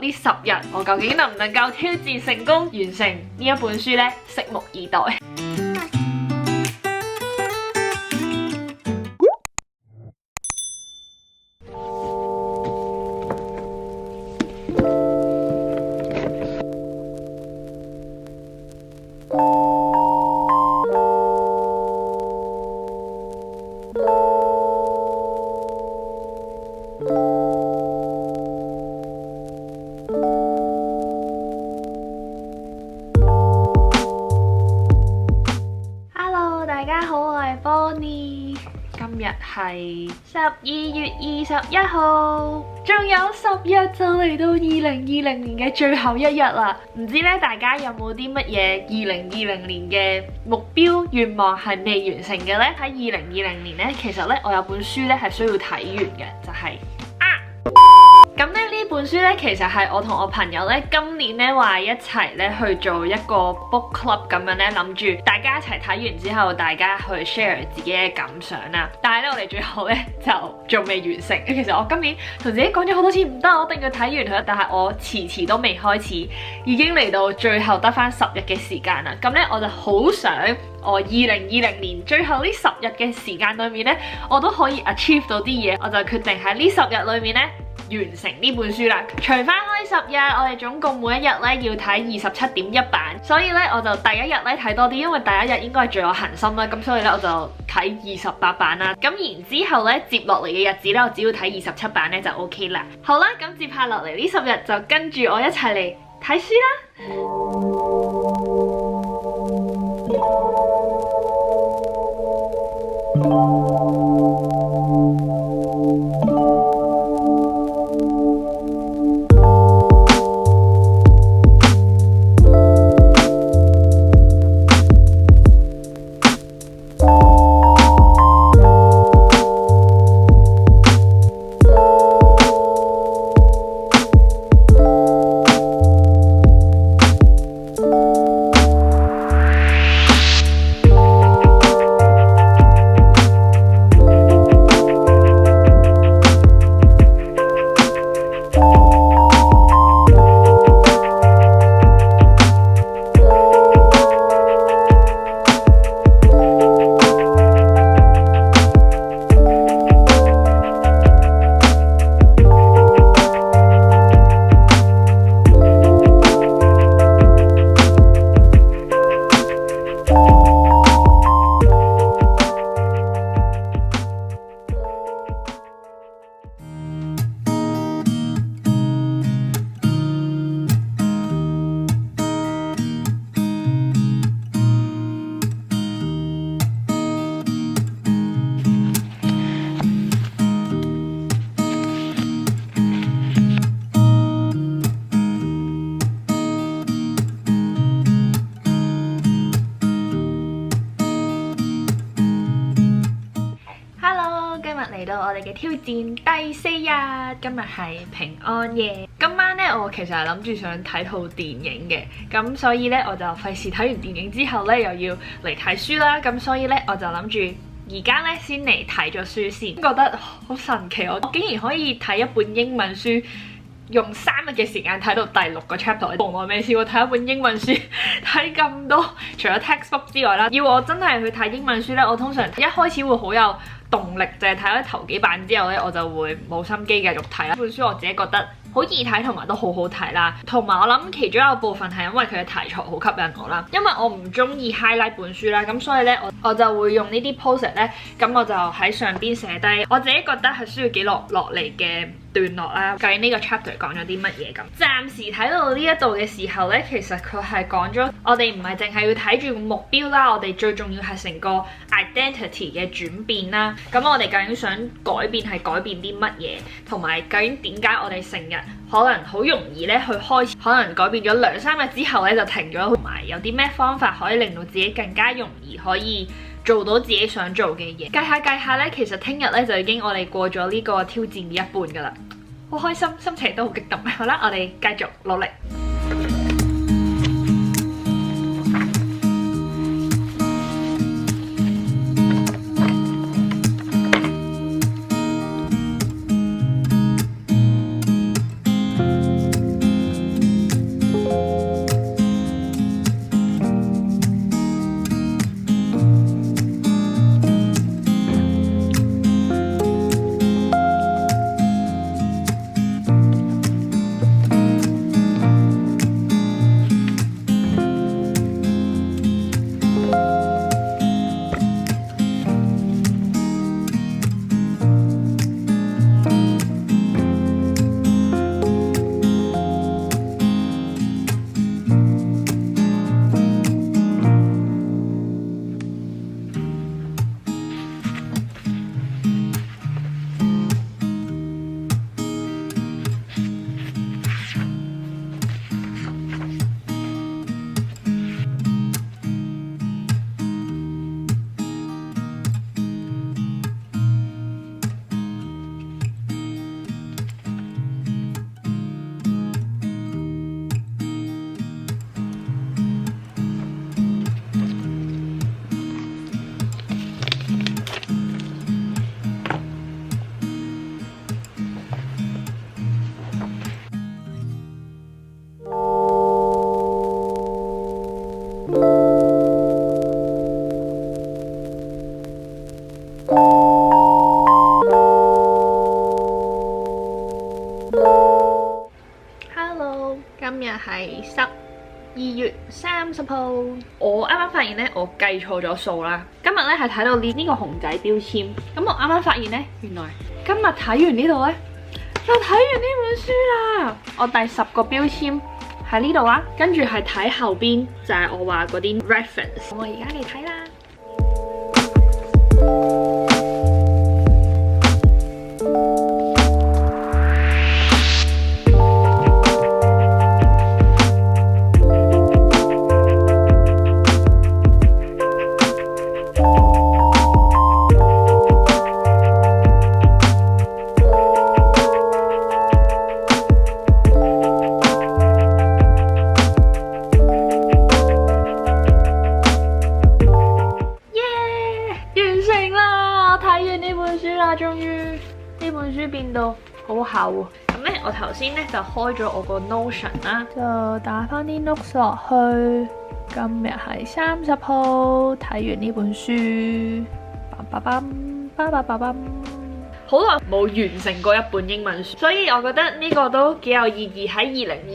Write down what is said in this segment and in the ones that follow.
呢10日我究竟能唔能夠挑戰成功完成呢一本書呢？拭目以待。大家好，我係 Bonnie。今日係12月21號，仲有10日就嚟到2020年嘅最後一日啦。唔知咧，大家有冇啲乜嘢2020年嘅目標願望係未完成嘅呢？喺2020年咧，其實咧我有本書咧係需要睇完嘅，就係咁咧呢本書咧，其實係我同我朋友咧今年咧話一齊咧去做一個 book club 咁樣咧，諗住大家一齊睇完之後，大家去 share 自己嘅感想啦。但係咧，我哋最後咧就仲未完成。其實我今年同自己講咗好多次唔得，我一定要睇完佢。但係我遲都未開始，已經嚟到最後得返10日嘅時間啦。咁咧我就好想我2020年最後呢10日嘅時間裏面咧，我都可以 achieve 到啲嘢。我就決定喺呢10日裏面咧，完成呢本書啦，除翻開10日，我哋總共每一日咧要睇27.1版，所以咧我就第一日咧睇多啲，因為第一日應該係最有恒心啦，咁所以咧我就睇28版啦，咁然之後咧接落嚟嘅日子咧，我只要睇27版咧就 OK 啦。好啦，咁接下落嚟呢10日就跟住我一齊嚟睇書啦。嚟到我哋嘅挑戰第4日，今日係平安夜。今晚咧，我其實係諗住想睇套電影嘅，咁所以咧我就費事睇完電影之後咧又要嚟睇書啦。咁所以咧我就諗住而家咧先嚟睇咗書先，覺得好神奇，我竟然可以睇一本英文書，用3日嘅時間睇到第6個 chapter， 從來未試過睇一本英文書睇咁多，除咗 textbook 之外啦。要我真係去睇英文書咧，我通常一開始會好有動力，就係睇咗頭幾版之後咧，我就會冇心機繼續睇啦。本書我自己覺得好易睇，同埋都好好睇啦。同埋我諗其中一個部分係因為佢嘅題材好吸引我啦。因為我唔中意 highlight 本書啦，咁所以咧我就會用呢啲 post-it 咧，咁我就喺上邊寫低我自己覺得係需要記錄落嚟嘅段落啦。究竟呢個 chapter 講咗啲乜嘢咁？暫時睇到呢一度嘅時候咧，其實佢係講咗我哋唔係淨係要睇住個目標啦，我哋最重要係成個 identity 嘅轉變啦。咁我哋究竟想改變係改變啲乜嘢，同埋究竟點解我哋成日可能好容易咧去開始，可能改變咗2-3日之後咧就停咗，同埋有啲咩方法可以令到自己更加容易可以做到自己想做嘅嘢。計下咧，其實聽日咧就已經我哋過咗呢個挑戰嘅一半噶啦，好開心，心情都好激動。好啦，我哋繼續努力。Hello， 今日係12月30號。我啱啱發現咧，我計錯咗數啦。今日咧係睇到呢個熊仔標籤，咁我啱啱發現咧，原來今日睇完呢度咧，就睇完呢本書啦。我第10個標籤喺呢度啦，跟住係睇後邊就係我話嗰啲 reference。我而家嚟睇啦。終於呢本書變到好厚啊！咁咧，我頭先咧就開咗我個 Notion 啦，就打翻啲 notes 落去。今日係30號，睇完呢本書，好耐冇完成過一本英文書，所以我覺得呢個都幾有意義。喺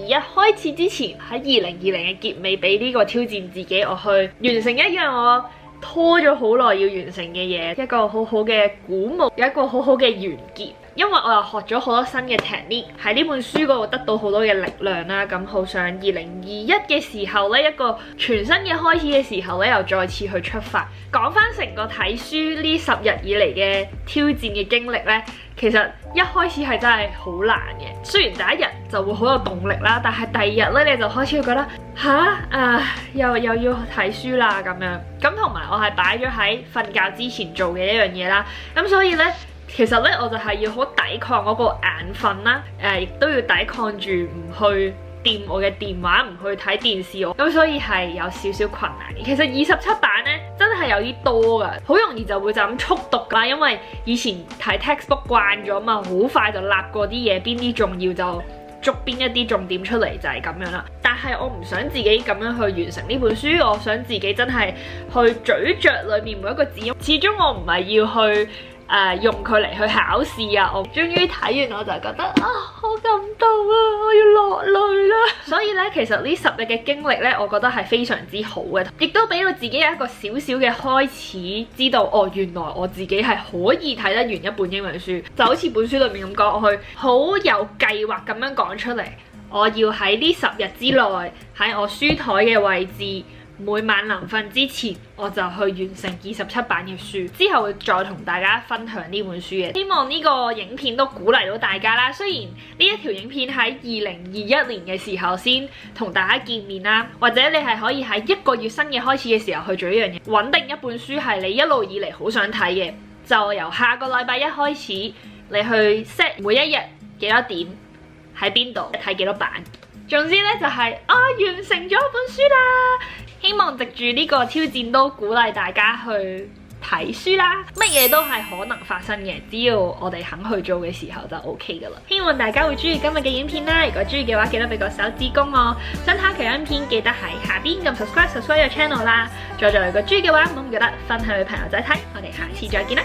2021開始之前，喺2020嘅結尾，俾呢個挑戰自己，我去完成一樣我拖咗好耐要完成嘅嘢，一個好好嘅鼓舞，有一個好好嘅完結。因為我又學咗好多新嘅 technique，喺呢本書嗰度得到好多嘅力量啦。咁好想2021嘅時候呢，一個全新嘅開始嘅時候呢，又再次去出發。講翻成個睇書呢10日以嚟嘅挑戰嘅經歷呢，其實一開始係真係好難嘅。雖然第一日就會好有動力啦，但係第二日呢，你就開始會覺得又要睇書啦咁樣。咁同埋我係擺咗喺瞓覺之前做嘅一樣嘢啦。咁所以呢，其實咧，我就係要好抵抗嗰個眼瞓啦，亦都要抵抗住唔去掂我嘅電話，唔去睇電視。咁所以係有少少困難嘅。其實27版咧真係有啲多㗎，好容易就會就咁速讀啦，因為以前睇 textbook 慣咗嘛，好快就立過啲嘢，邊啲重要就捉邊一啲重點出嚟，就係咁樣啦。但係我唔想自己咁樣去完成呢本書，我想自己真係去咀嚼裏面每一個字。始終我唔係要去用佢嚟去考試啊！我終於睇完我就覺得好感動啊！我要落淚啦！所以咧，其實呢10日嘅經歷咧，我覺得係非常之好嘅，亦都俾到自己有一個小小嘅開始，知道原來我自己係可以睇得完一本英文書。就好似本書裏面咁講，我去好有計劃咁樣講出嚟，我要喺呢10日之內喺我書台嘅位置，每晚臨瞓之前，我就去完成27版嘅書，之後會再同大家分享呢本書嘅。希望呢個影片都鼓勵到大家啦。雖然呢一條影片喺2021年嘅時候先同大家見面啦，或者你係可以喺1個月新嘅開始嘅時候去做呢樣嘢，穩定一本書係你一路以嚟好想睇嘅，就由下個禮拜一開始，你去 set 每一日幾多點喺邊度睇幾多版。總之咧就係完成咗本書啦！希望藉住呢個挑戰都鼓勵大家去睇書啦，乜嘢都係可能發生嘅，只要我哋肯去做嘅時候就 OK 噶啦。希望大家會中意今日嘅影片啦，如果中意嘅話記得俾個手指公我。想睇下其他影片記得喺下邊撳 subscribe 個 channel 啦。再如果中意嘅話唔好唔記得分享俾朋友仔睇，我哋下次再見啦。